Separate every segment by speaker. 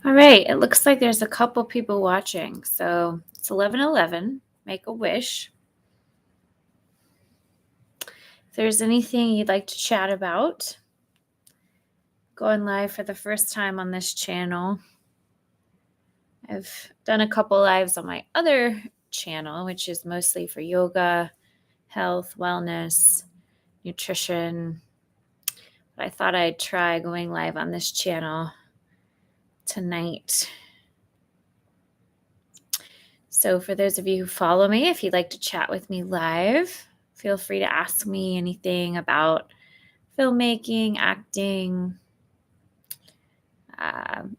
Speaker 1: All right, it looks like there's a couple people watching. So it's 11:11. Make a wish. If there's anything you'd like to chat about, going live for the first time on this channel. I've done a couple lives on my other channel, which is mostly for yoga, health, wellness, nutrition. But I thought I'd try going live on this channel tonight. So for those of you who follow me, if you'd like to chat with me live, feel free to ask me anything about filmmaking, acting,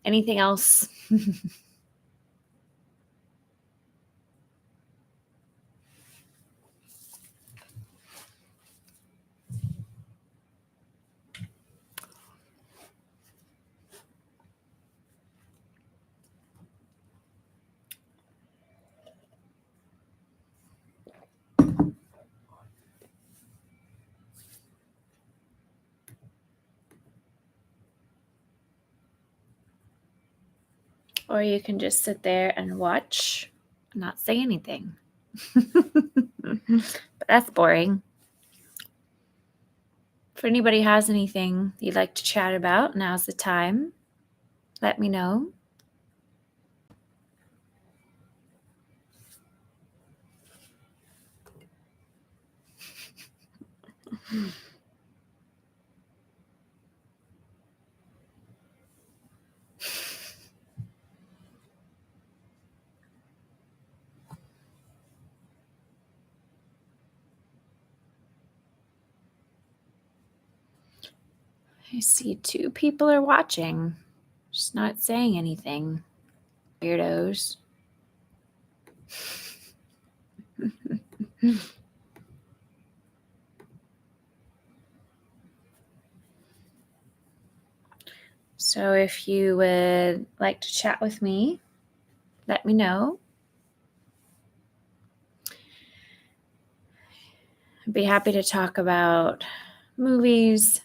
Speaker 1: anything else. Or you can just sit there and watch and not say anything. But that's boring. If anybody has anything you'd like to chat about, now's the time. Let me know. I see 2 people are watching, just not saying anything. Weirdos. So if you would like to chat with me, let me know. I'd be happy to talk about movies.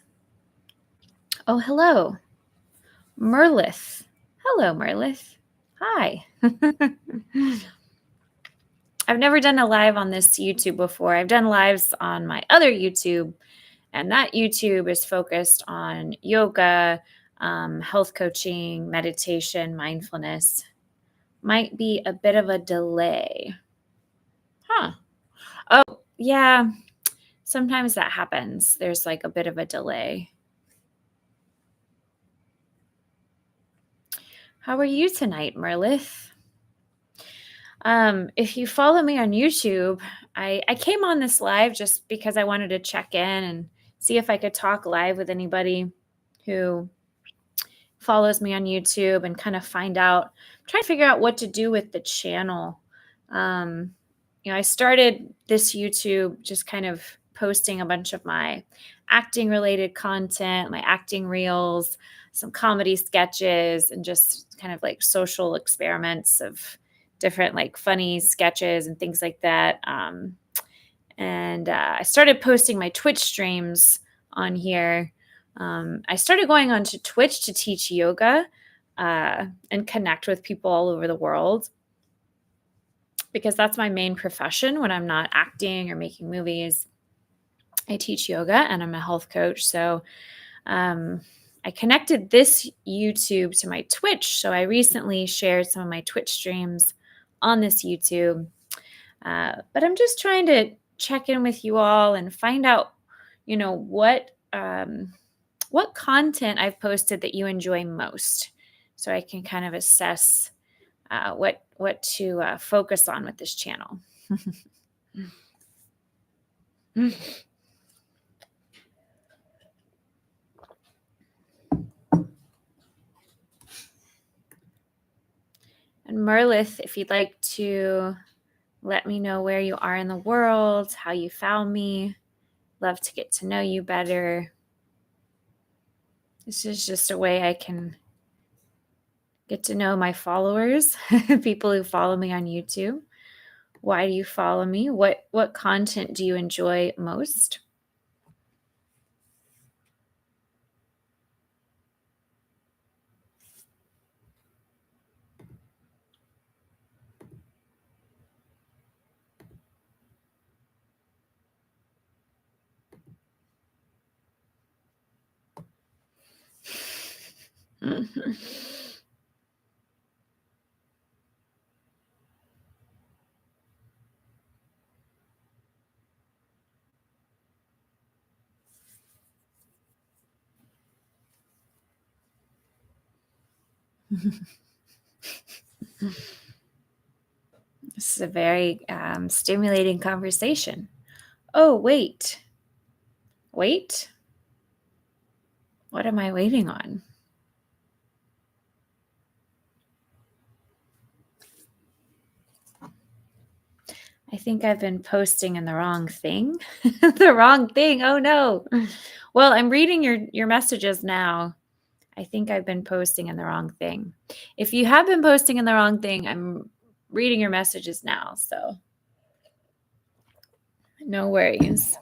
Speaker 1: Oh, hello, Merlith. Hello, Merlith. Hi. I've never done a live on this YouTube before. I've done lives on my other YouTube, and that YouTube is focused on yoga, health coaching, meditation, mindfulness. Might be a bit of a delay. Huh. Oh, yeah. Sometimes that happens. There's like a bit of a delay. How are you tonight, Merlith? If you follow me on YouTube, I came on this live just because I wanted to check in and see if I could talk live with anybody who follows me on YouTube and kind of try to figure out what to do with the channel. Um, I started this YouTube just kind of posting a bunch of my acting related content, my acting reels, some comedy sketches, and just kind of like social experiments of different like funny sketches and things like that. And I started posting my Twitch streams on here. I started going onto Twitch to teach yoga and connect with people all over the world because that's my main profession when I'm not acting or making movies. I teach yoga and I'm a health coach. So I connected this YouTube to my Twitch. So I recently shared some of my Twitch streams on this YouTube. But I'm just trying to check in with you all and find out, what content I've posted that you enjoy most, so I can kind of assess what to focus on with this channel. And Merlith, if you'd like to let me know where you are in the world, how you found me, love to get to know you better. This is just a way I can get to know my followers, people who follow me on YouTube. Why do you follow me? What content do you enjoy most? Mhm. This is a very stimulating conversation. Oh, wait. Wait. What am I waiting on? I think I've been posting in the wrong thing. The wrong thing. Oh no. Well, I'm reading your messages now. I think I've been posting in the wrong thing. If you have been posting in the wrong thing, I'm reading your messages now. So no worries.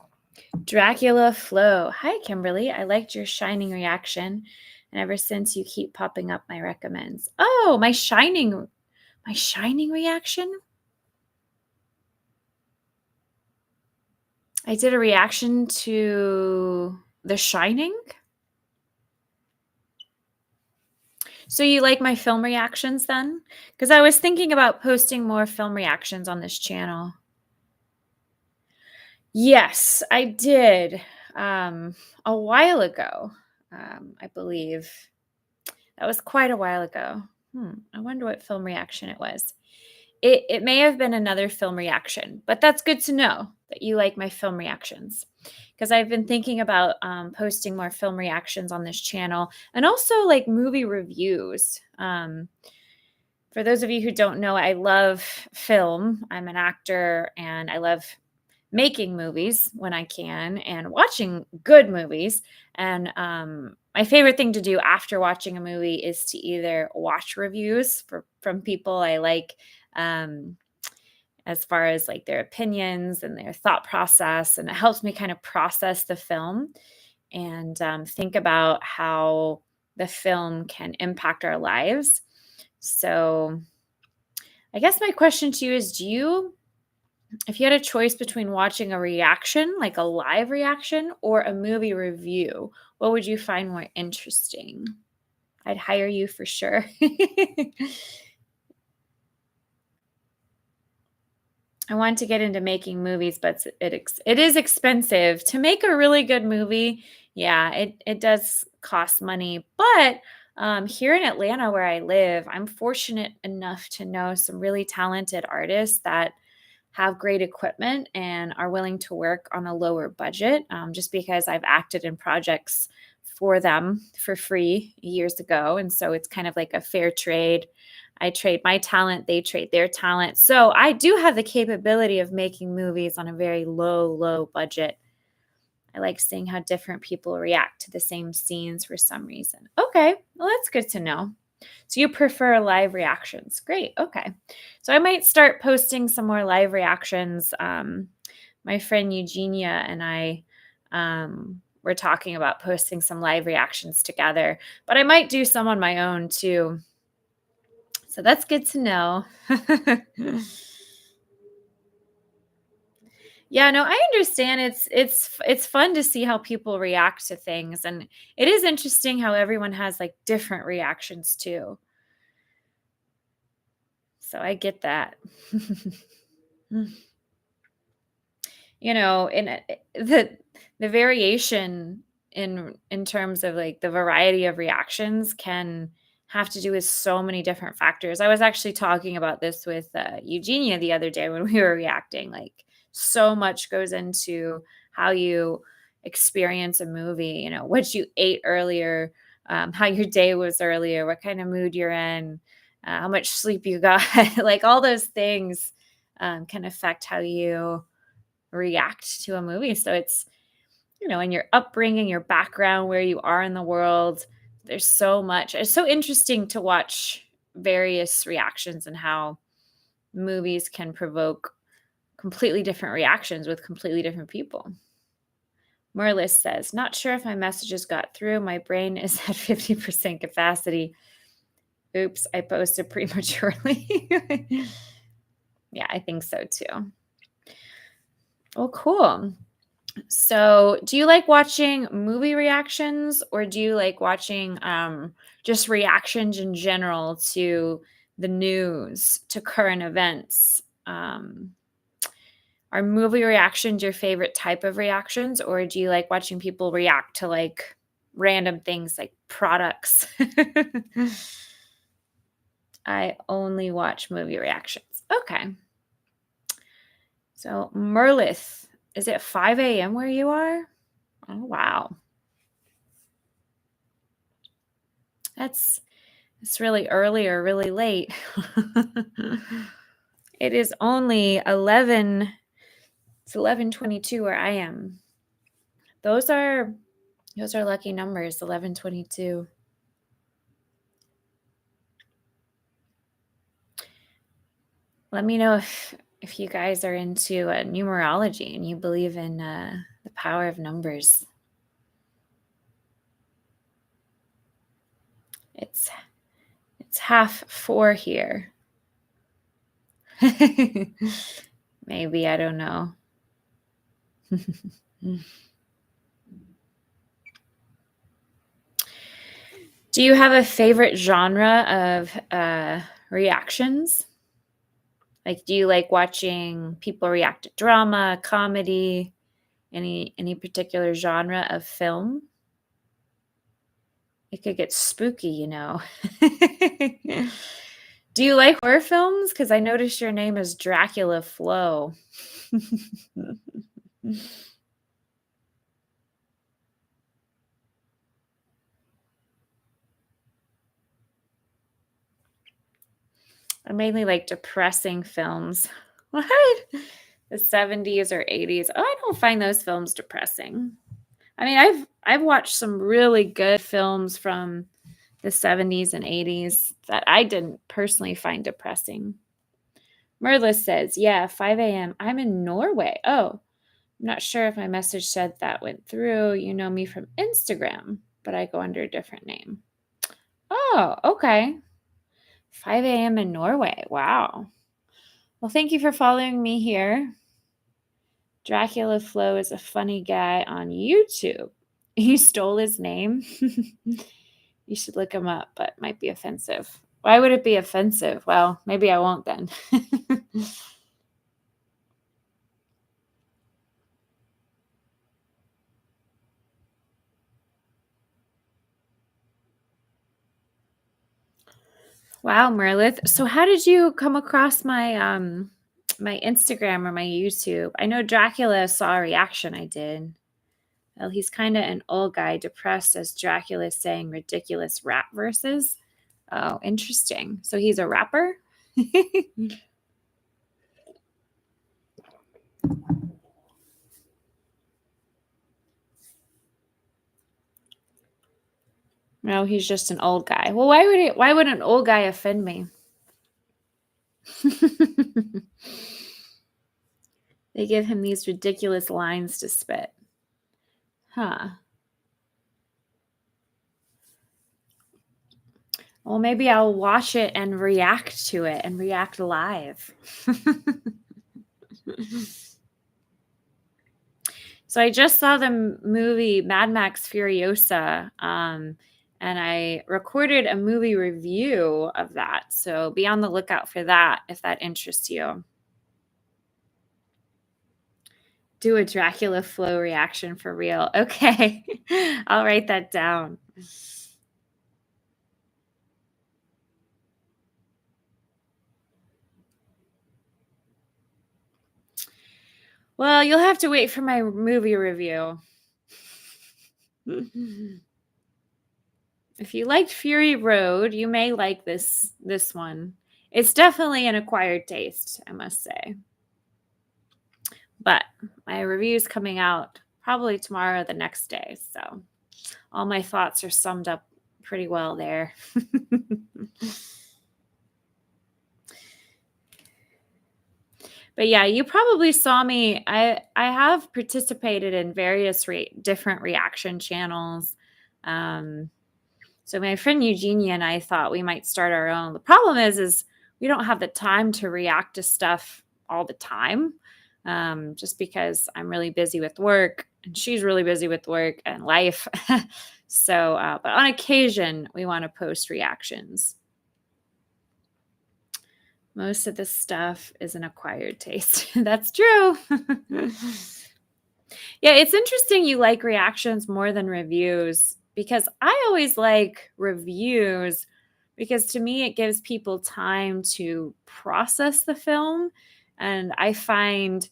Speaker 1: Dracula Flow. Hi, Kimberly. I liked your shining reaction. And ever since you keep popping up my recommends. Oh, my shining reaction? I did a reaction to The Shining. So you like my film reactions then? Because I was thinking about posting more film reactions on this channel. Yes, I did, a while ago, I believe. That was quite a while ago. I wonder what film reaction it was. It may have been another film reaction, but that's good to know that you like my film reactions, because 'cause I've been thinking about, posting more film reactions on this channel and also, like, movie reviews. For those of you who don't know, I love film. I'm an actor, and I love making movies when I can and watching good movies. And my favorite thing to do after watching a movie is to either watch reviews from people I like, um, as far as like their opinions and their thought process. And it helps me kind of process the film and think about how the film can impact our lives. So, I guess my question to you is, if you had a choice between watching a reaction, like a live reaction, or a movie review, what would you find more interesting? I'd hire you for sure. I want to get into making movies, but it is expensive to make a really good movie. Yeah, it does cost money, but here in Atlanta, where I live, I'm fortunate enough to know some really talented artists that have great equipment and are willing to work on a lower budget. Just because I've acted in projects for them for free years ago, and so it's kind of like a fair trade. I trade my talent, they trade their talent. So I do have the capability of making movies on a very low budget. I like seeing how different people react to the same scenes for some reason. Okay, well, that's good to know. So you prefer live reactions. Great. Okay. So I might start posting some more live reactions. My friend Eugenia and I were talking about posting some live reactions together, but I might do some on my own too. So that's good to know. Yeah, no, I understand. It's fun to see how people react to things, and it is interesting how everyone has like different reactions too. So I get that. In the variation in terms of like the variety of reactions can have to do with so many different factors. I was actually talking about this with Eugenia the other day when we were reacting. Like, so much goes into how you experience a movie. What you ate earlier, how your day was earlier, what kind of mood you're in, how much sleep you got. Like, all those things can affect how you react to a movie. So it's, in your upbringing, your background, where you are in the world, there's so much. It's so interesting to watch various reactions and how movies can provoke completely different reactions with completely different people. Merlis says, not sure if my messages got through. My brain is at 50% capacity. Oops, I posted prematurely. Yeah, I think so too. Well, cool. So, do you like watching movie reactions or do you like watching just reactions in general to the news, to current events? Are movie reactions your favorite type of reactions, or do you like watching people react to like random things like products? I only watch movie reactions. Okay. So, Merlith, is it 5 a.m. where you are? Oh, wow. That's it's really early or really late. It is only 11. It's 11:22 where I am. Those are those are lucky numbers, 11:22. Let me know if you guys are into numerology and you believe in the power of numbers. It's it's 3:30 here. Maybe, I don't know. Do you have a favorite genre of reactions? Like, do you like watching people react to drama, comedy, any particular genre of film? It could get spooky, you know. Do you like horror films? Because I noticed your name is Dracula Flo. I mainly like depressing films. What? The 70s or 80s. Oh, I don't find those films depressing. I mean, I've watched some really good films from the 70s and 80s that I didn't personally find depressing. Merla says, yeah, 5 a.m. I'm in Norway. Oh, I'm not sure if my message said that went through. You know me from Instagram, but I go under a different name. Oh, okay. 5 a.m. in Norway. Wow. Well, thank you for following me here. Dracula Flo is a funny guy on YouTube. You stole his name. You should look him up, but it might be offensive. Why would it be offensive? Well, maybe I won't then. Wow, Meredith. So how did you come across my Instagram or my YouTube? I know Dracula saw a reaction I did. Well, he's kind of an old guy depressed as Dracula saying ridiculous rap verses. Oh, interesting. So he's a rapper? No, he's just an old guy. Well, why would an old guy offend me? They give him these ridiculous lines to spit. Huh. Well, maybe I'll watch it and react to it and react live. So I just saw the movie Mad Max Furiosa, and I recorded a movie review of that. So be on the lookout for that if that interests you. Do a Dracula Flow reaction for real. Okay. I'll write that down. Well, you'll have to wait for my movie review. If you liked Fury Road, you may like this one. It's definitely an acquired taste, I must say. But my review is coming out probably tomorrow or the next day, so all my thoughts are summed up pretty well there. But yeah, you probably saw me. I have participated in various different reaction channels. So my friend Eugenia and I thought we might start our own. The problem is we don't have the time to react to stuff all the time, just because I'm really busy with work. and she's really busy with work and life. So, but on occasion, we want to post reactions. Most of this stuff is an acquired taste. That's true. Yeah, it's interesting you like reactions more than reviews, because I always like reviews because to me it gives people time to process the film. And I find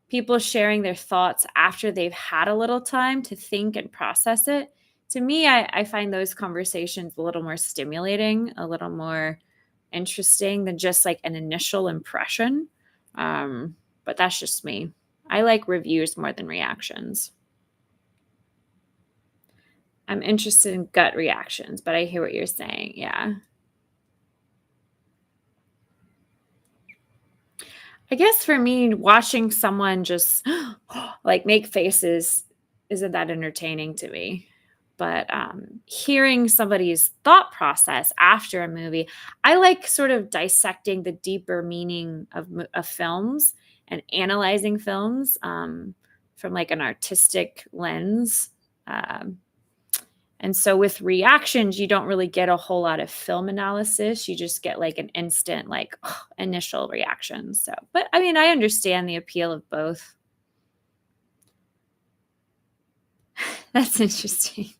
Speaker 1: people sharing their thoughts after they've had a little time to think and process it. To me, I find those conversations a little more stimulating, a little more interesting than just like an initial impression. But that's just me. I like reviews more than reactions. I'm interested in gut reactions, but I hear what you're saying. Yeah. I guess for me, watching someone just like make faces isn't that entertaining to me. But hearing somebody's thought process after a movie, I like sort of dissecting the deeper meaning of films and analyzing films from like an artistic lens. Um, and so with reactions, you don't really get a whole lot of film analysis. You just get like an instant, like initial reaction. So, but I mean, I understand the appeal of both. That's interesting.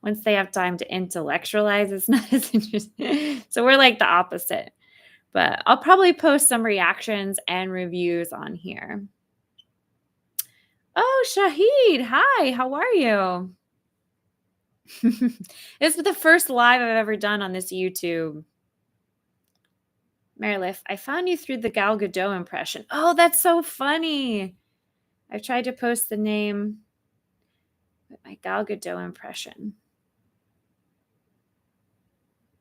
Speaker 1: Once they have time to intellectualize, it's not as interesting. So we're like the opposite. But I'll probably post some reactions and reviews on here. Oh, Shahid. Hi, how are you? This is the first live I've ever done on this YouTube. Merilith, I found you through the Gal Gadot impression. Oh, that's so funny. I've tried to post the name with my Gal Gadot impression.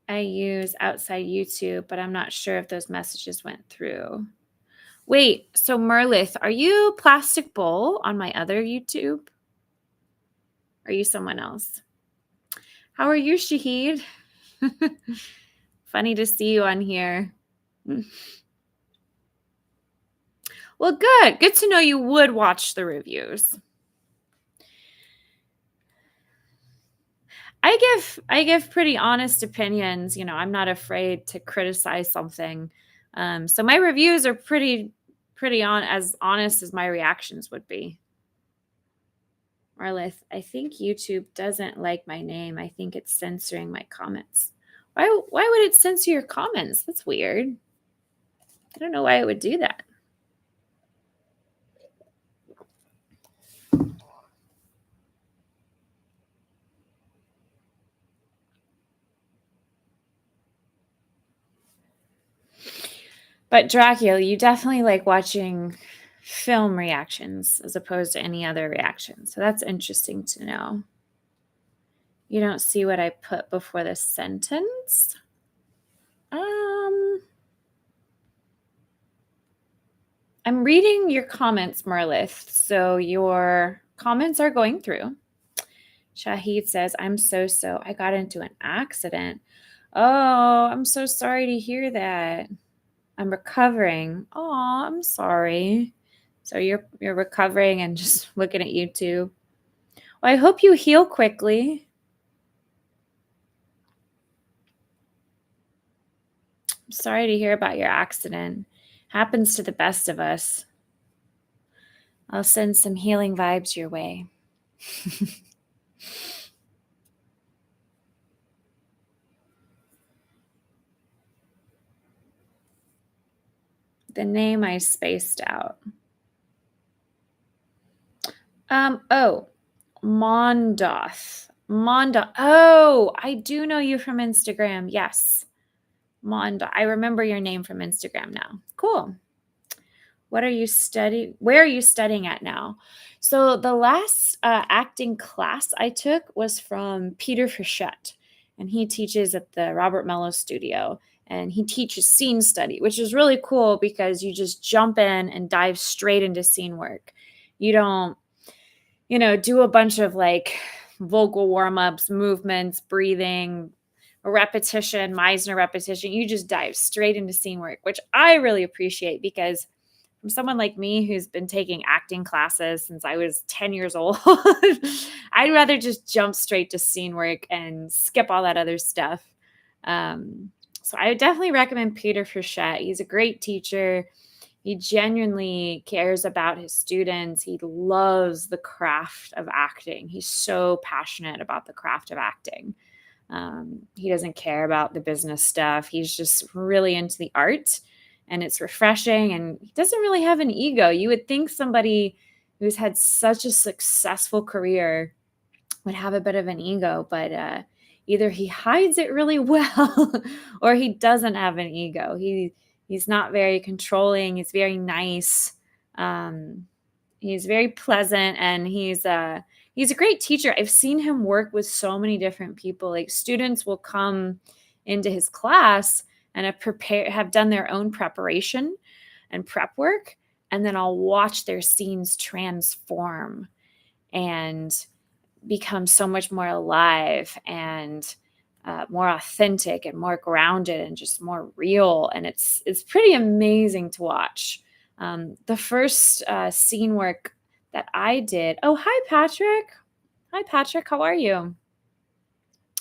Speaker 1: I use outside YouTube, but I'm not sure if those messages went through. Wait, so Merlith, are you Plastic Bowl on my other YouTube? Are you someone else? How are you, Shahid? Funny to see you on here. Well, good. Good to know you would watch the reviews. I give pretty honest opinions. You know, I'm not afraid to criticize something. So my reviews are pretty as honest as my reactions would be. Marlith, I think YouTube doesn't like my name. I think it's censoring my comments. Why would it censor your comments? That's weird. I don't know why it would do that. But Dracula, you definitely like watching film reactions as opposed to any other reaction. So that's interesting to know. You don't see what I put before the sentence? I'm reading your comments, Marlith. So your comments are going through. Shahid says, I'm so. I got into an accident. Oh, I'm so sorry to hear that. I'm recovering. Oh, I'm sorry. So you're recovering and just looking at YouTube. Well, I hope you heal quickly. I'm sorry to hear about your accident. Happens to the best of us. I'll send some healing vibes your way. The name I spaced out. Oh, Mondoth. Oh, I do know you from Instagram. Yes. Mondoth. I remember your name from Instagram now. Cool. What are you studying? Where are you studying at now? So the last acting class I took was from Peter Frechette, and he teaches at the Robert Mello Studio, and he teaches scene study, which is really cool because you just jump in and dive straight into scene work. You don't, do a bunch of like vocal warm-ups, movements, breathing, repetition, Meisner repetition. You just dive straight into scene work, which I really appreciate because I'm someone like me who's been taking acting classes since I was 10 years old. I'd rather just jump straight to scene work and skip all that other stuff. Um, so I would definitely recommend Peter Frechette. He's a great teacher. He genuinely cares about his students. He loves the craft of acting. He's so passionate about the craft of acting. He doesn't care about the business stuff. He's just really into the art, and it's refreshing, and he doesn't really have an ego. You would think somebody who's had such a successful career would have a bit of an ego, but either he hides it really well or he doesn't have an ego. He's not very controlling. He's very nice. Um, he's very pleasant, and he's a great teacher. I've seen him work with so many different people. Like students will come into his class and have done their own preparation and prep work, and then I'll watch their scenes transform and become so much more alive and more authentic and more grounded and just more real. And it's pretty amazing to watch. The first scene work that I did. Oh, hi, Patrick. Hi, Patrick. How are you?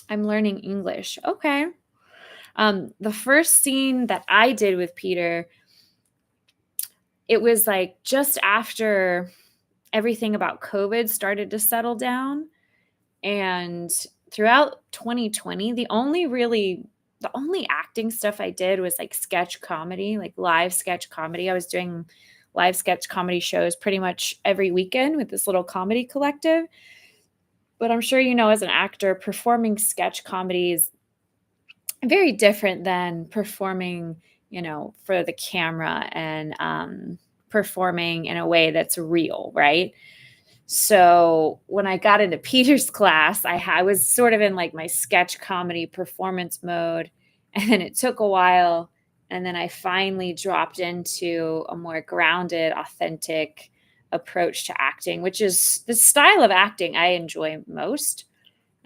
Speaker 1: I'm learning English. Okay. The first scene that I did with Peter, it was like just after everything about COVID started to settle down. And throughout 2020, the only acting stuff I did was like sketch comedy, like live sketch comedy. I was doing live sketch comedy shows pretty much every weekend with this little comedy collective. But I'm sure you know, as an actor, performing sketch comedy is very different than performing, for the camera and performing in a way that's real, right? So when I got into Peter's class, I was sort of in like my sketch comedy performance mode. And then it took a while. And then I finally dropped into a more grounded, authentic approach to acting, which is the style of acting I enjoy most.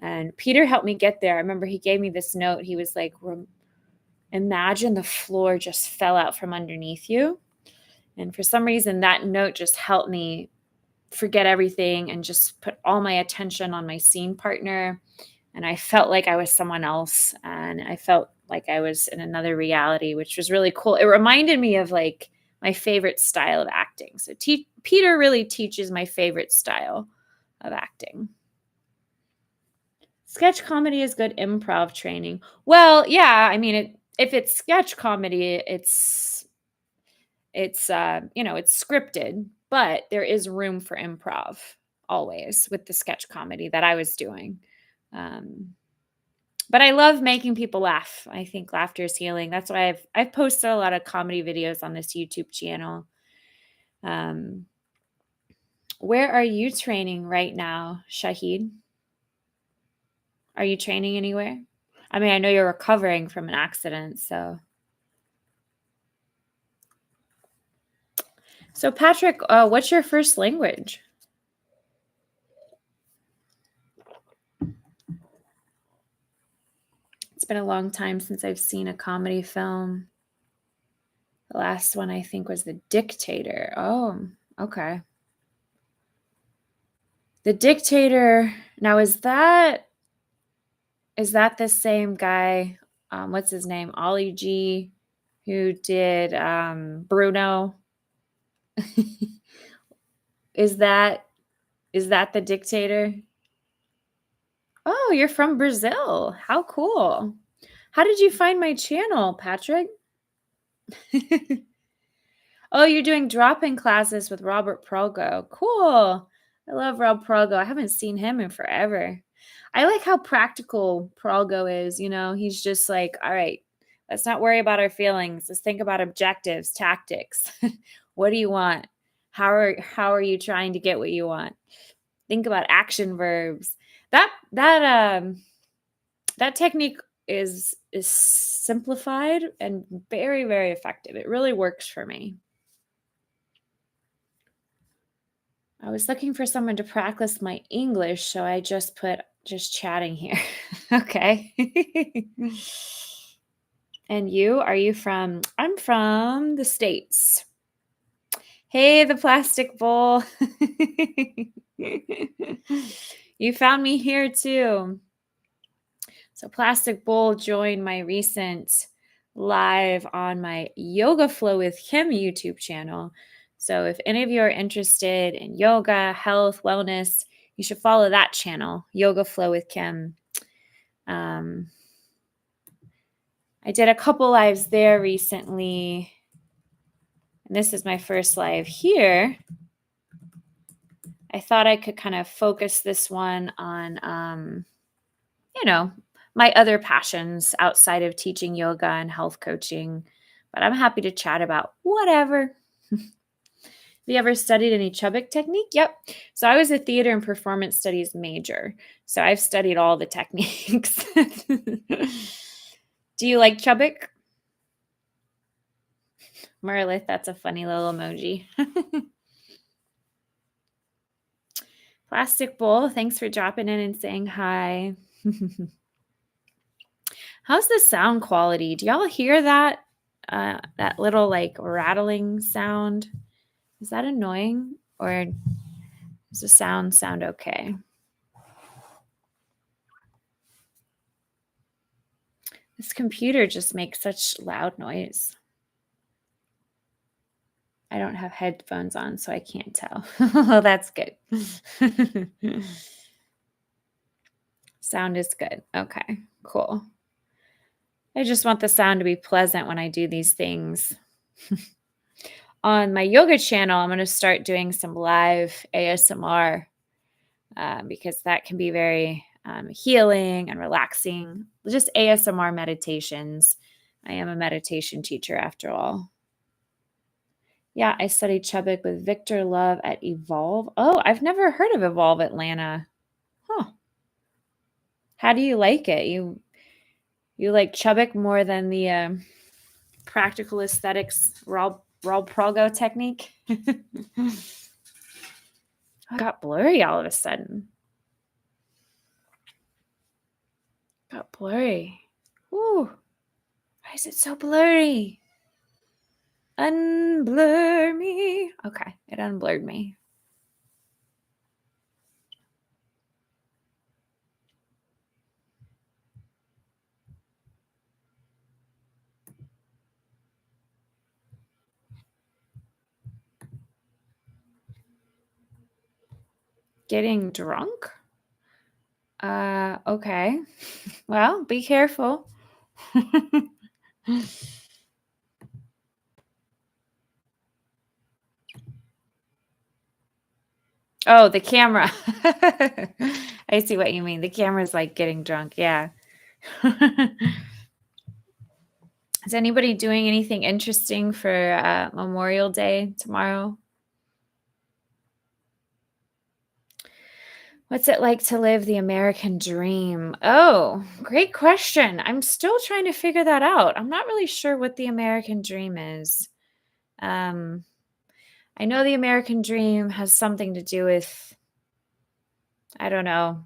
Speaker 1: And Peter helped me get there. I remember he gave me this note. He was like, imagine the floor just fell out from underneath you. And for some reason, that note just helped me forget everything and just put all my attention on my scene partner. And I felt like I was someone else, and I felt like I was in another reality, which was really cool. It reminded me of like my favorite style of acting. So Peter really teaches my favorite style of acting. Sketch comedy is good improv training. Well, yeah, I mean, if it's sketch comedy, it's it's scripted, but there is room for improv always with the sketch comedy that I was doing. Um, but I love making people laugh. I think laughter is healing. That's why I've posted a lot of comedy videos on this YouTube channel. Um, where are you training right now, Shahid? Are you training anywhere? I mean, I know you're recovering from an accident, so. So Patrick, what's your first language? It's been a long time since I've seen a comedy film. The last one I think was The Dictator. Oh, okay. The Dictator. Now is that the same guy? What's his name? Ollie G, who did Bruno. Is that The Dictator? Oh, you're from Brazil. How cool. How did you find my channel, Patrick? Oh, you're doing drop-in classes with Robert Prolgo. Cool. I love Rob Prolgo. I haven't seen him in forever. I like how practical Prolgo is. He's just like, all right, let's not worry about our feelings. Let's think about objectives, tactics. What do you want? How are you trying to get what you want? Think about action verbs. That technique is simplified and very, very effective. It really works for me. I was looking for someone to practice my English, so I just put just chatting here. Okay. And you, are you from? I'm from the States. Hey, the plastic bowl. You found me here too. So, Plastic Bowl joined my recent live on my Yoga Flow with Kim YouTube channel. So, if any of you are interested in yoga, health, wellness, you should follow that channel, Yoga Flow with Kim. Um, I did a couple lives there recently, and this is my first live here. I thought I could kind of focus this one on, my other passions outside of teaching yoga and health coaching, but I'm happy to chat about whatever. Have you ever studied any Chubbuck technique? Yep. So I was a theater and performance studies major. So I've studied all the techniques. Do you like Chubbuck? Merlith, that's a funny little emoji. Plastic Bowl, thanks for dropping in and saying hi. How's the sound quality? Do y'all hear that? That little like rattling sound? Is that annoying, or does the sound okay? This computer just makes such loud noise. I don't have headphones on, so I can't tell. Well, that's good. Sound is good. Okay, cool. I just want the sound to be pleasant when I do these things. On my yoga channel, I'm going to start doing some live ASMR because that can be very healing and relaxing. Just ASMR meditations. I am a meditation teacher after all. Yeah, I studied Chubbuck with Victor Love at Evolve. Oh, I've never heard of Evolve Atlanta. Huh. How do you like it? You like Chubbuck more than the practical aesthetics raw progo technique? I got blurry all of a sudden. Got blurry. Ooh. Why is it so blurry? Unblur me. Okay, it unblurred me. Getting drunk? Okay. Well, be careful. Oh, the camera. I see what you mean. The camera's like getting drunk. Yeah. Is anybody doing anything interesting for Memorial Day tomorrow? What's it like to live the American dream? Oh, great question. I'm still trying to figure that out. I'm not really sure what the American dream is. I know the American dream has something to do with, I don't know.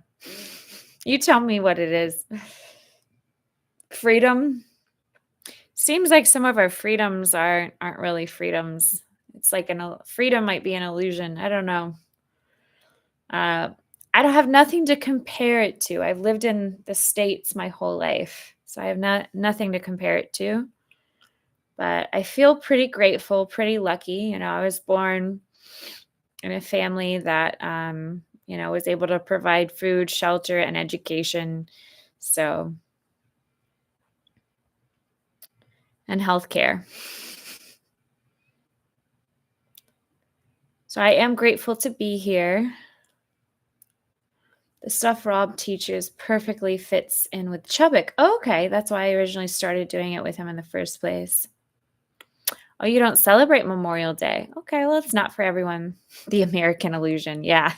Speaker 1: You tell me what it is. Freedom? Seems like some of our freedoms aren't really freedoms. It's like freedom might be an illusion. I don't know. I don't have nothing to compare it to. I've lived in the States my whole life, so I have nothing to compare it to. But I feel pretty grateful, pretty lucky. I was born in a family that, was able to provide food, shelter, and education. So, and healthcare. So I am grateful to be here. The stuff Rob teaches perfectly fits in with Chubbuck. Oh, okay, that's why I originally started doing it with him in the first place. Oh, you don't celebrate Memorial Day? Okay, well, it's not for everyone. The American illusion, yeah.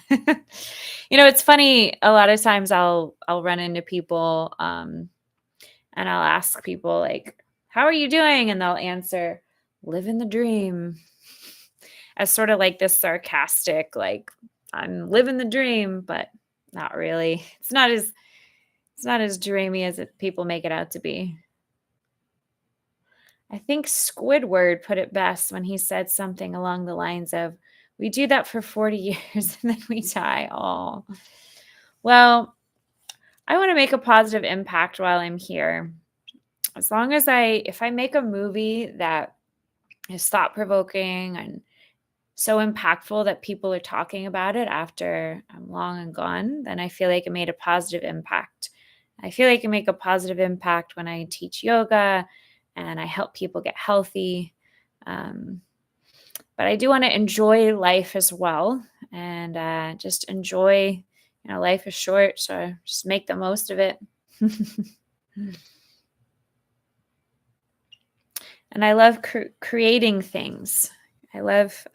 Speaker 1: It's funny. A lot of times I'll run into people, and I'll ask people like, "How are you doing?" And they'll answer, "Living the dream," as sort of like this sarcastic, like, "I'm living the dream," but not really. It's not as dreamy as people make it out to be. I think Squidward put it best when he said something along the lines of, "We do that for 40 years and then we die." Oh, well, I want to make a positive impact while I'm here. As long as if I make a movie that is thought provoking and so impactful that people are talking about it after I'm long and gone, then I feel like it made a positive impact. I feel like I make a positive impact when I teach yoga and I help people get healthy. Um, but I do want to enjoy life as well, and just enjoy. Life is short, so just make the most of it. And I love creating things. I love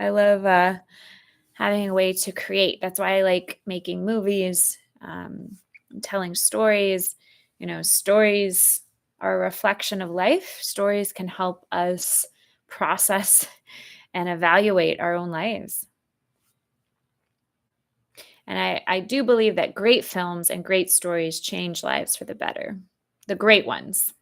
Speaker 1: having a way to create. That's why I like making movies, telling stories. Stories are a reflection of life. Stories can help us process and evaluate our own lives. And I do believe that great films and great stories change lives for the better. The great ones.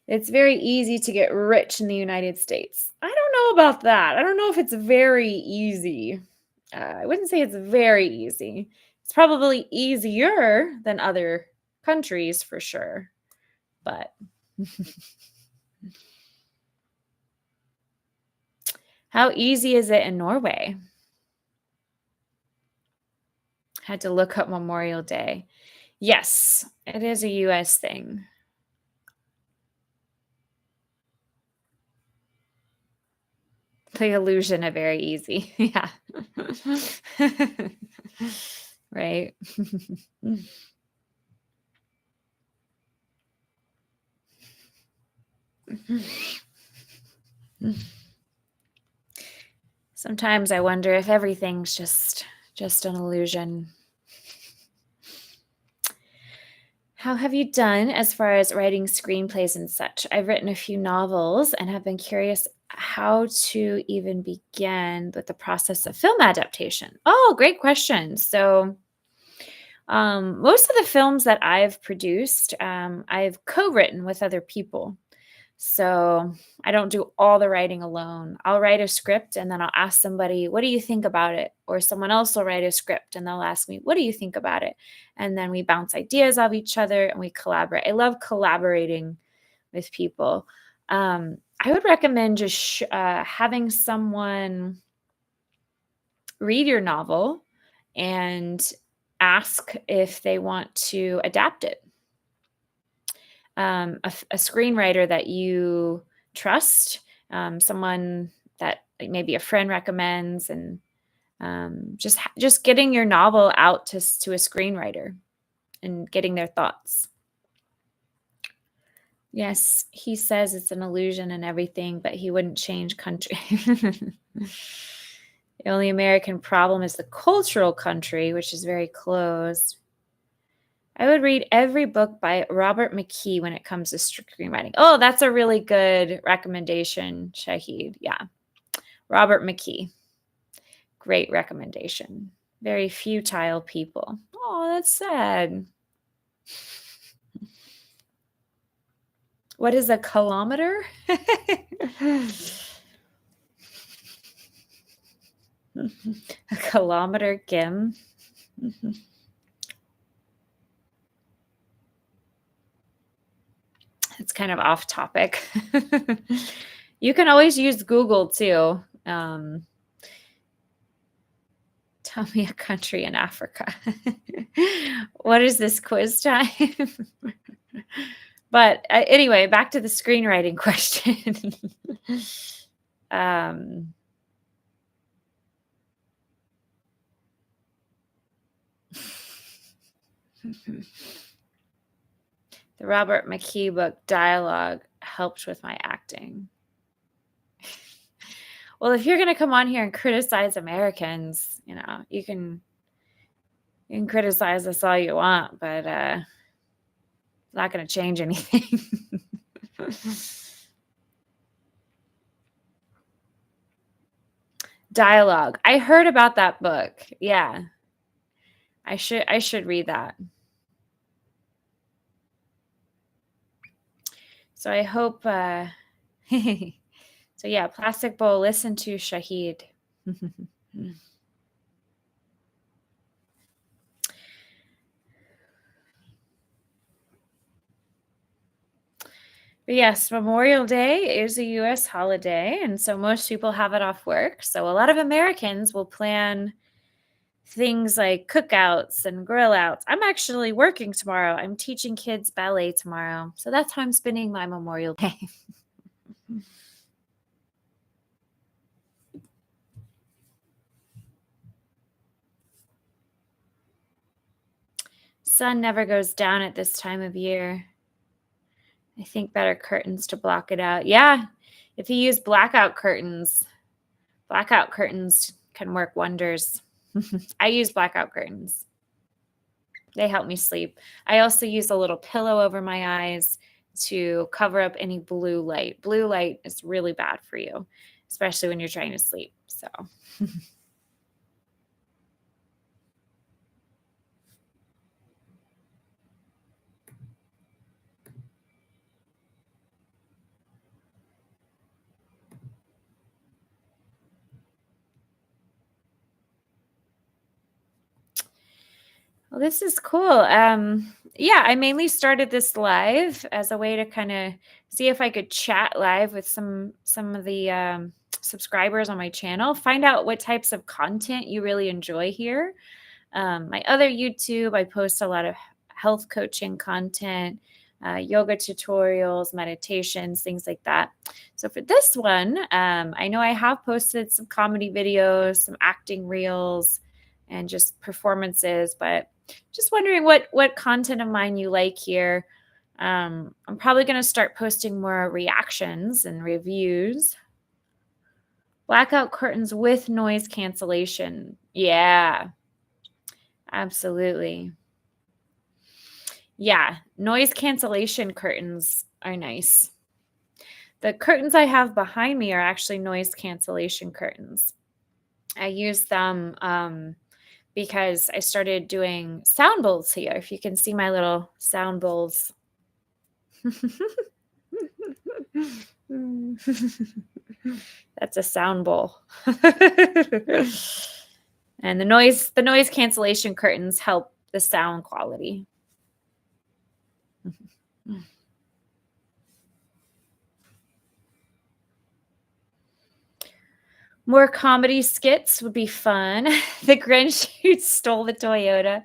Speaker 1: It's very easy to get rich in the United States. I don't know about that. I don't know if it's very easy. I wouldn't say it's very easy. It's probably easier than other countries for sure. But how easy is it in Norway? Had to look up Memorial Day. Yes, it is a US thing. The illusion of very easy. Yeah. Right. Sometimes I wonder if everything's just an illusion. How have you done as far as writing screenplays and such? I've written a few novels and have been curious how to even begin with the process of film adaptation. Oh, great question. So, most of the films that I've produced, I've co-written with other people. So I don't do all the writing alone. I'll write a script and then I'll ask somebody, "What do you think about it?" Or someone else will write a script and they'll ask me, "What do you think about it?" And then we bounce ideas off each other and we collaborate. I love collaborating with people. I would recommend just having someone read your novel and ask if they want to adapt it. A screenwriter that you trust, someone that like maybe a friend recommends, and just getting your novel out to a screenwriter and getting their thoughts. Yes, he says it's an illusion and everything, but he wouldn't change country. The only American problem is the cultural country, which is very closed. I would read every book by Robert McKee when it comes to screenwriting. Oh, that's a really good recommendation, Shahid. Yeah. Robert McKee. Great recommendation. Very futile people. Oh, that's sad. What is a kilometer? A kilometer, Kim. It's kind of off topic. You can always use Google too. Tell me a country in Africa. What is this quiz time? But anyway, back to the screenwriting question. um, the Robert McKee book Dialogue helped with my acting. Well, if you're going to come on here and criticize Americans, you can criticize us all you want, but it's not going to change anything. Dialogue. I heard about that book. Yeah. I should read that. So I hope, so yeah, Plastic Bowl, listen to Shahid. But yes, Memorial Day is a US holiday, and so most people have it off work. So a lot of Americans will plan things like cookouts and grill outs. I'm actually working tomorrow. I'm teaching kids ballet tomorrow. So that's how I'm spending my Memorial Day. Sun never goes down at this time of year. I think better curtains to block it out. Yeah, if you use blackout curtains can work wonders. I use blackout curtains. They help me sleep. I also use a little pillow over my eyes to cover up any blue light. Blue light is really bad for you, especially when you're trying to sleep. So, well, this is cool. Yeah, I mainly started this live as a way to kind of see if I could chat live with some of the subscribers on my channel, find out what types of content you really enjoy here. My other YouTube, I post a lot of health coaching content, yoga tutorials, meditations, things like that. So for this one, I know I have posted some comedy videos, some acting reels, and just performances, but just wondering what content of mine you like here. I'm probably going to start posting more reactions and reviews. Blackout curtains with noise cancellation. Yeah, absolutely. Yeah, noise cancellation curtains are nice. The curtains I have behind me are actually noise cancellation curtains. I use them because I started doing sound bowls here. If you can see my little sound bowls. That's a sound bowl. And the noise cancellation curtains help the sound quality. More comedy skits would be fun. The Grinch who stole the Toyota.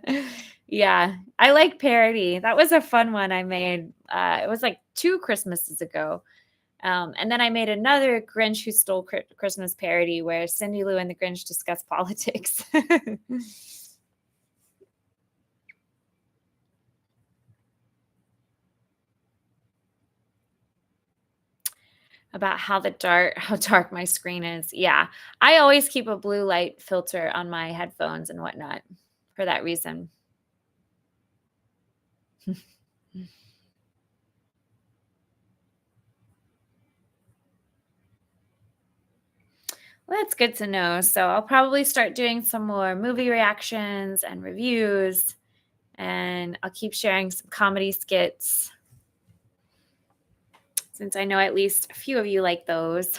Speaker 1: Yeah, I like parody. That was a fun one I made. It was like 2 Christmases ago. And then I made another Grinch who stole Christmas parody where Cindy Lou and the Grinch discuss politics. About how dark my screen is. Yeah. I always keep a blue light filter on my headphones and whatnot for that reason. Well, that's good to know. So I'll probably start doing some more movie reactions and reviews, and I'll keep sharing some comedy skits since I know at least a few of you like those.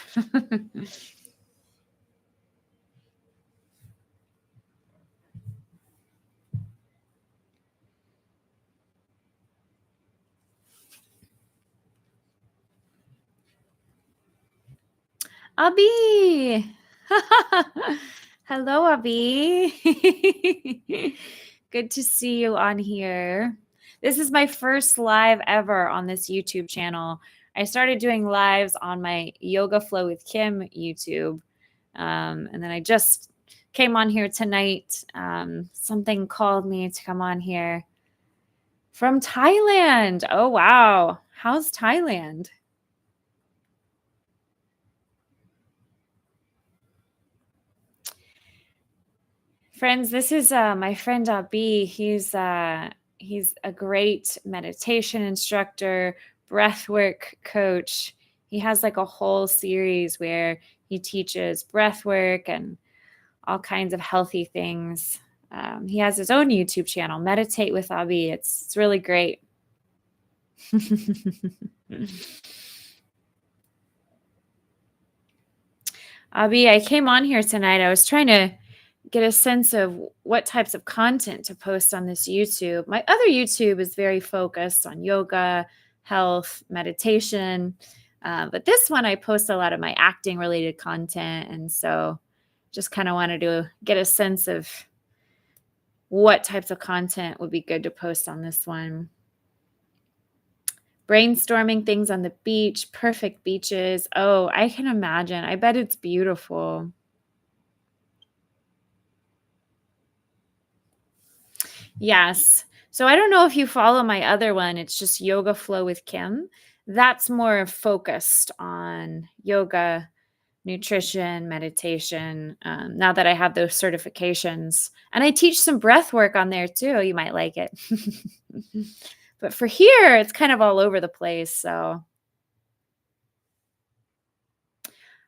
Speaker 1: Abby. Hello, Abby. Good to see you on here. This is my first live ever on this YouTube channel. I started doing lives on my Yoga Flow with Kim YouTube. And then I just came on here tonight. Something called me to come on here from Thailand. Oh, wow. How's Thailand? Friends, this is my friend B. He's a great meditation instructor, breathwork coach. He has like a whole series where he teaches breathwork and all kinds of healthy things. He has his own YouTube channel, Meditate with Abi. It's really great. Abby, I came on here tonight. I was trying to get a sense of what types of content to post on this YouTube. My other YouTube is very focused on yoga, health, meditation. But this one, I post a lot of my acting related content. And so just kind of wanted to get a sense of what types of content would be good to post on this one. Brainstorming things on the beach, perfect beaches. Oh, I can imagine. I bet it's beautiful. Yes. So I don't know if you follow my other one. It's just Yoga Flow with Kim. That's more focused on yoga, nutrition, meditation. Now that I have those certifications, and I teach some breath work on there too. You might like it. But for here, it's kind of all over the place. So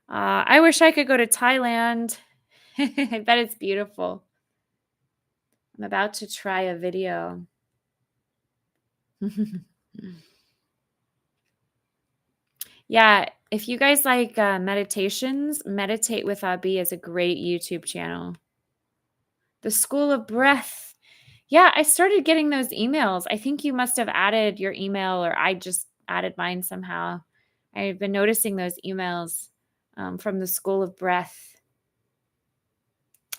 Speaker 1: I wish I could go to Thailand. I bet it's beautiful. I'm about to try a video. Yeah, if you guys like meditations, Meditate with Abi is a great YouTube channel. The School of Breath. Yeah, I started getting those emails. I think you must have added your email, or I just added mine somehow. I've been noticing those emails from the School of Breath.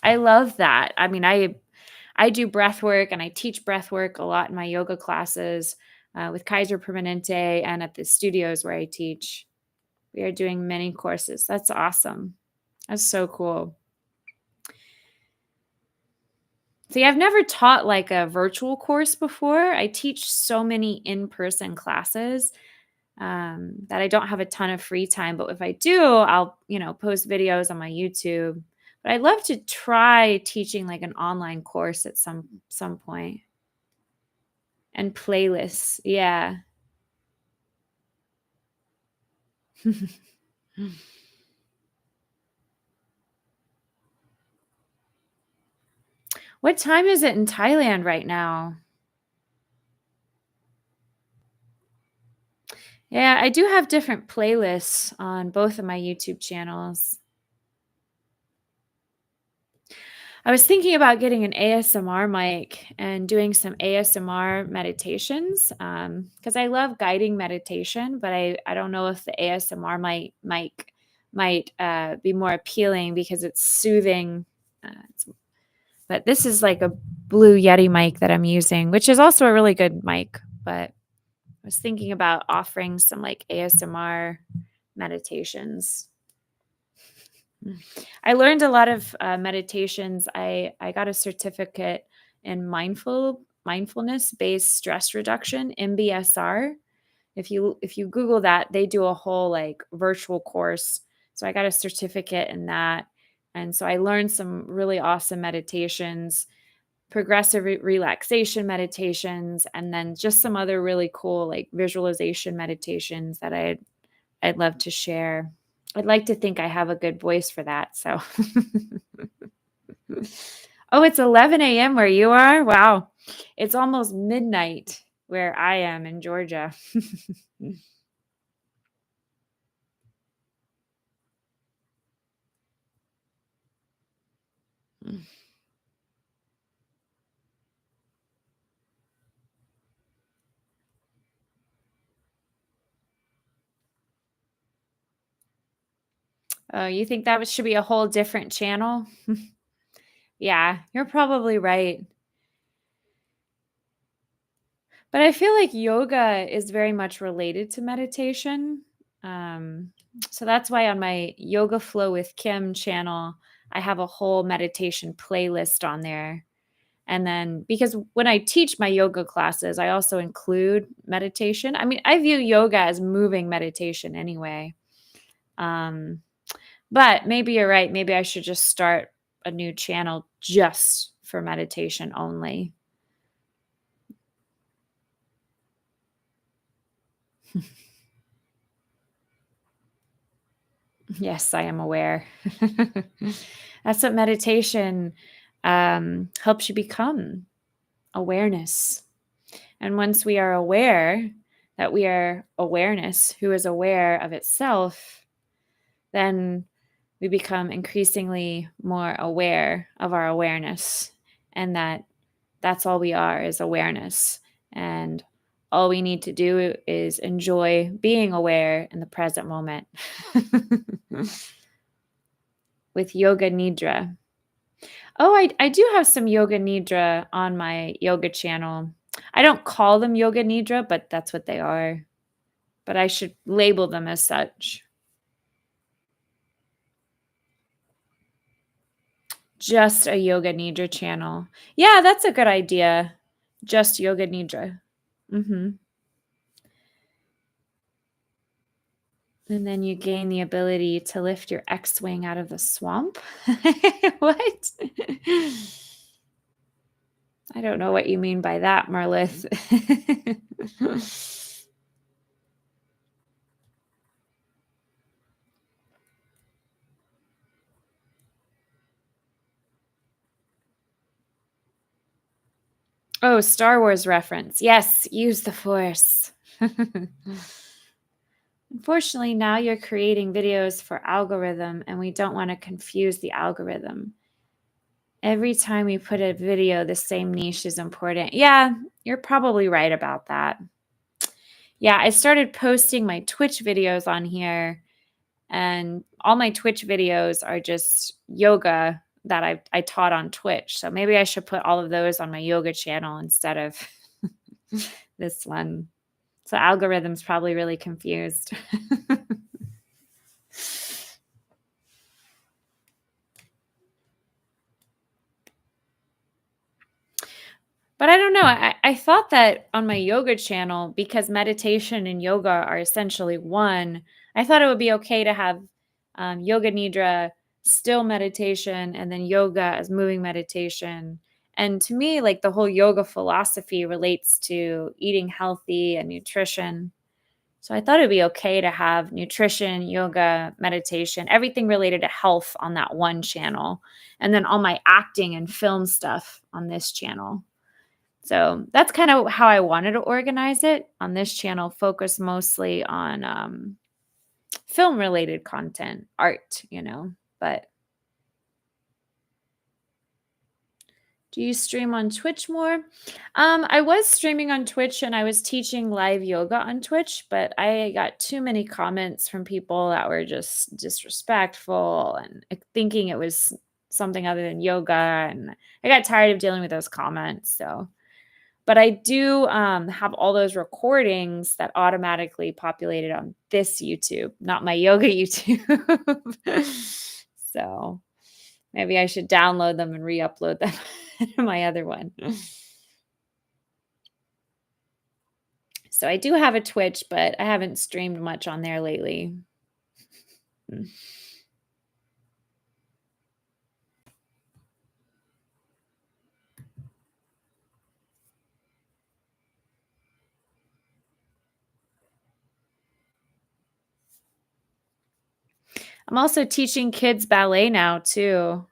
Speaker 1: I love that. I mean, I do breath work and I teach breath work a lot in my yoga classes with Kaiser Permanente and at the studios where I teach. We are doing many courses. That's awesome. That's so cool. See, I've never taught like a virtual course before. I teach so many in-person classes that I don't have a ton of free time. But if I do, I'll, post videos on my YouTube. But I'd love to try teaching like an online course at some point. And playlists. Yeah. What time is it in Thailand right now? Yeah, I do have different playlists on both of my YouTube channels. I was thinking about getting an ASMR mic and doing some ASMR meditations because I love guiding meditation, but I don't know if the ASMR might be more appealing because it's soothing. But this is like a Blue Yeti mic that I'm using, which is also a really good mic. But I was thinking about offering some like ASMR meditations. I learned a lot of meditations. I got a certificate in mindfulness based stress reduction, MBSR. If you Google that, they do a whole like virtual course. So I got a certificate in that, and so I learned some really awesome meditations, progressive relaxation meditations, and then just some other really cool like visualization meditations that I'd love to share. I'd like to think I have a good voice for that. So, oh, it's 11 a.m. where you are? Wow. It's almost midnight where I am in Georgia. You think that should be a whole different channel? Yeah, you're probably right. But I feel like yoga is very much related to meditation. Um, so that's why on my Yoga Flow with Kim channel, I have a whole meditation playlist on there. And then because when I teach my yoga classes, I also include meditation. I mean, I view yoga as moving meditation anyway. Um, but maybe you're right. Maybe I should just start a new channel just for meditation only. Yes, I am aware. That's what meditation helps you become awareness. And once we are aware, that we are awareness who is aware of itself, then we become increasingly more aware of our awareness, and that's all we are, is awareness. And all we need to do is enjoy being aware in the present moment. With Yoga Nidra. Oh, I do have some Yoga Nidra on my yoga channel. I don't call them Yoga Nidra, but that's what they are. But I should label them as such. Just a Yoga Nidra channel. Yeah, that's a good idea. Just Yoga Nidra. Mhm. And then you gain the ability to lift your X-wing out of the swamp? What? I don't know what you mean by that, Marlith. Oh, Star Wars reference. Yes, use the Force. Unfortunately, now you're creating videos for algorithm, and we don't want to confuse the algorithm. Every time we put a video, the same niche is important. Yeah, you're probably right about that. Yeah, I started posting my Twitch videos on here, and all my Twitch videos are just yoga that I taught on Twitch. So maybe I should put all of those on my yoga channel instead of this one. So algorithm's probably really confused. But I don't know. I thought that on my yoga channel, because meditation and yoga are essentially one, I thought it would be okay to have yoga nidra, still meditation, and then yoga as moving meditation. And to me, like the whole yoga philosophy relates to eating healthy and nutrition. So I thought it'd be okay to have nutrition, yoga, meditation, everything related to health on that one channel. And then all my acting and film stuff on this channel. So that's kind of how I wanted to organize it on this channel, focus mostly on film related content, art, But do you stream on Twitch more? I was streaming on Twitch and I was teaching live yoga on Twitch, but I got too many comments from people that were just disrespectful and thinking it was something other than yoga. And I got tired of dealing with those comments. But I do have all those recordings that automatically populated on this YouTube, not my yoga YouTube. So maybe I should download them and re-upload them to my other one. So I do have a Twitch, but I haven't streamed much on there lately. I'm also teaching kids ballet now too.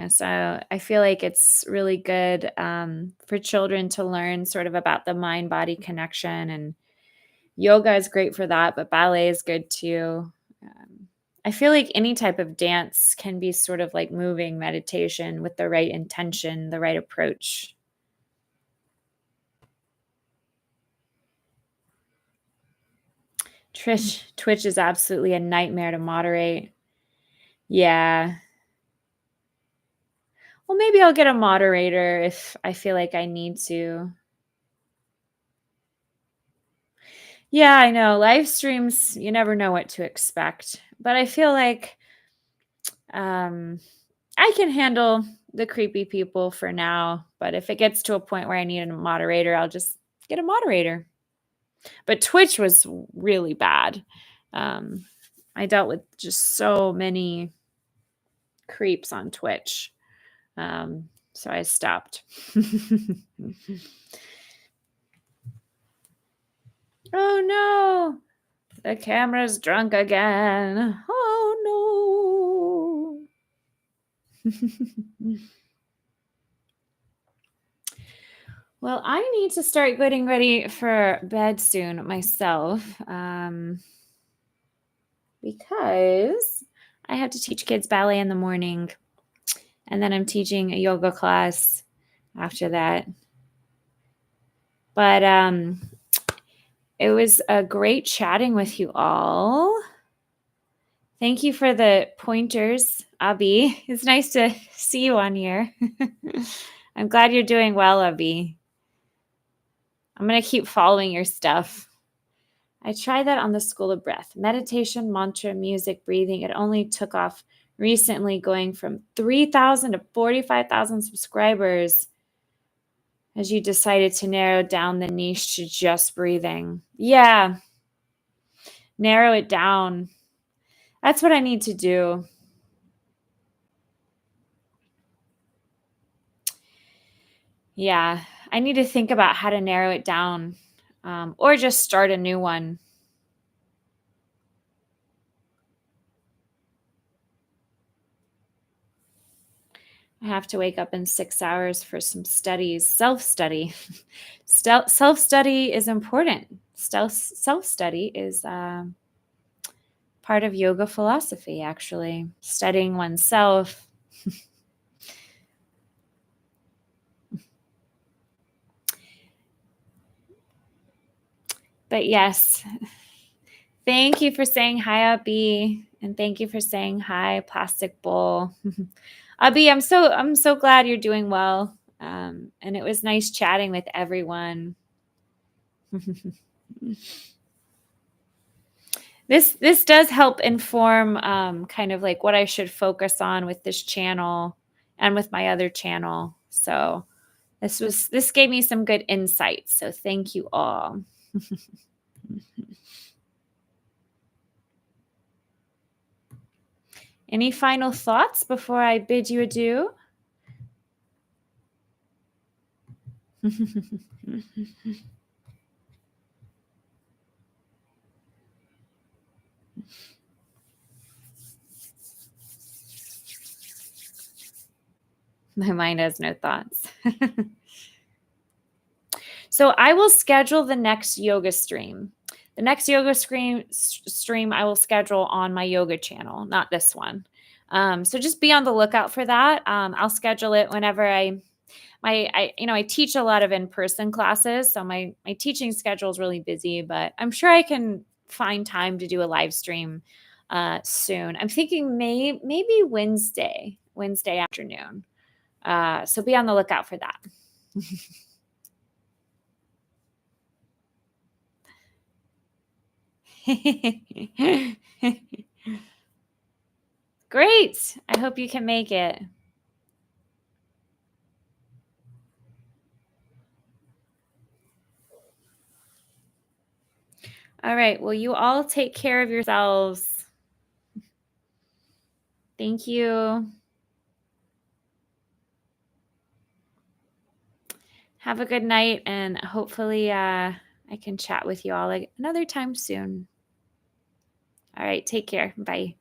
Speaker 1: So I feel like it's really good for children to learn sort of about the mind body connection, and yoga is great for that, but ballet is good too. I feel like any type of dance can be sort of like moving meditation with the right intention, the right approach. Twitch is absolutely a nightmare to moderate. Yeah. Well, maybe I'll get a moderator if I feel like I need to. Yeah, I know. Live streams, you never know what to expect. But I feel like um, I can handle the creepy people for now. But if it gets to a point where I need a moderator, I'll just get a moderator. But Twitch was really bad. I dealt with just so many creeps on Twitch. So I stopped. Oh no, the camera's drunk again. Oh no. Well, I need to start getting ready for bed soon myself, because I have to teach kids ballet in the morning, and then I'm teaching a yoga class after that. But it was a great chatting with you all. Thank you for the pointers, Abby. It's nice to see you on here. I'm glad you're doing well, Abby. I'm going to keep following your stuff. I tried that on the School of Breath. Meditation, mantra, music, breathing. It only took off recently, going from 3,000 to 45,000 subscribers as you decided to narrow down the niche to just breathing. Yeah, narrow it down. That's what I need to do. Yeah, I need to think about how to narrow it down, or just start a new one. I have to wake up in 6 hours for some studies, self-study. Self-study is important. Self-study is part of yoga philosophy, actually. Studying oneself. But yes, thank you for saying hi, Abby, and thank you for saying hi, Plastic Bowl. Abby, I'm so glad you're doing well, and it was nice chatting with everyone. This does help inform kind of like what I should focus on with this channel and with my other channel. So this gave me some good insights. So thank you all. Any final thoughts before I bid you adieu? My mind has no thoughts. So I will schedule the next yoga stream. The next yoga stream I will schedule on my yoga channel, not this one. So just be on the lookout for that. I'll schedule it whenever I teach a lot of in-person classes, so my teaching schedule is really busy, but I'm sure I can find time to do a live stream soon. I'm thinking maybe Wednesday afternoon. So be on the lookout for that. Great. I hope you can make it. All right. Well, you all take care of yourselves. Thank you. Have a good night, and hopefully I can chat with you all another time soon. All right. Take care. Bye.